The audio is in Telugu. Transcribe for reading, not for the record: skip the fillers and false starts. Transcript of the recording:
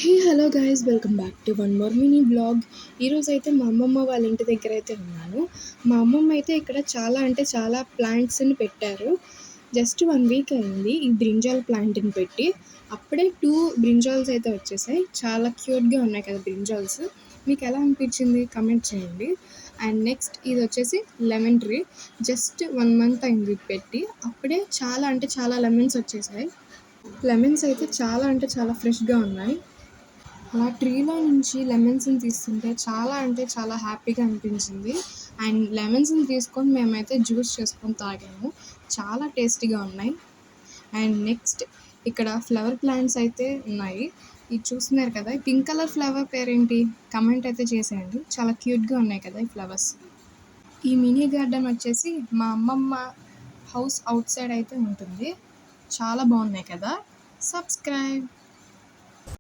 Hey hello guys welcome back to one more mini blog. ఈరోజు అయితే మా అమ్మమ్మ వాళ్ళ ఇంటి దగ్గర అయితే ఉన్నాను. మా అమ్మమ్మ అయితే ఇక్కడ చాలా అంటే చాలా ప్లాంట్స్ని పెట్టారు. జస్ట్ 1 వీక్ అయింది ఈ బ్రింజాల్ ప్లాంట్ని పెట్టి. అప్పుడే 2 బ్రింజాల్స్ అయితే వచ్చేసాయి. చాలా క్యూట్గా ఉన్నాయి కదా బ్రింజాల్స్. మీకు ఎలా అనిపించింది కమెంట్ చేయండి. అండ్ నెక్స్ట్ ఇది వచ్చేసి లెమన్ ట్రీ. జస్ట్ 1 మంత్ అయింది పెట్టి, అప్పుడే చాలా అంటే చాలా లెమన్స్ వచ్చేసాయి. లెమన్స్ అయితే చాలా అంటే చాలా ఫ్రెష్గా ఉన్నాయి. అలా ట్రీలో నుంచి లెమన్స్ని తీస్తుంటే చాలా అంటే చాలా హ్యాపీగా అనిపించింది. అండ్ లెమన్స్ని తీసుకొని మేమైతే జ్యూస్ చేసుకొని తాగాము. చాలా టేస్టీగా ఉన్నాయి. అండ్ నెక్స్ట్ ఇక్కడ ఫ్లవర్ ప్లాంట్స్ అయితే ఉన్నాయి. ఇది చూస్తున్నారు కదా, ఈ పింక్ కలర్ ఫ్లవర్ పేరేంటి కమెంట్ అయితే చేసేయండి. చాలా క్యూట్గా ఉన్నాయి కదా ఈ ఫ్లవర్స్. ఈ మినీ గార్డెన్ వచ్చేసి మా అమ్మమ్మ హౌస్ అవుట్ సైడ్ అయితే ఉంటుంది. చాలా బాగున్నాయి కదా. సబ్స్క్రైబ్.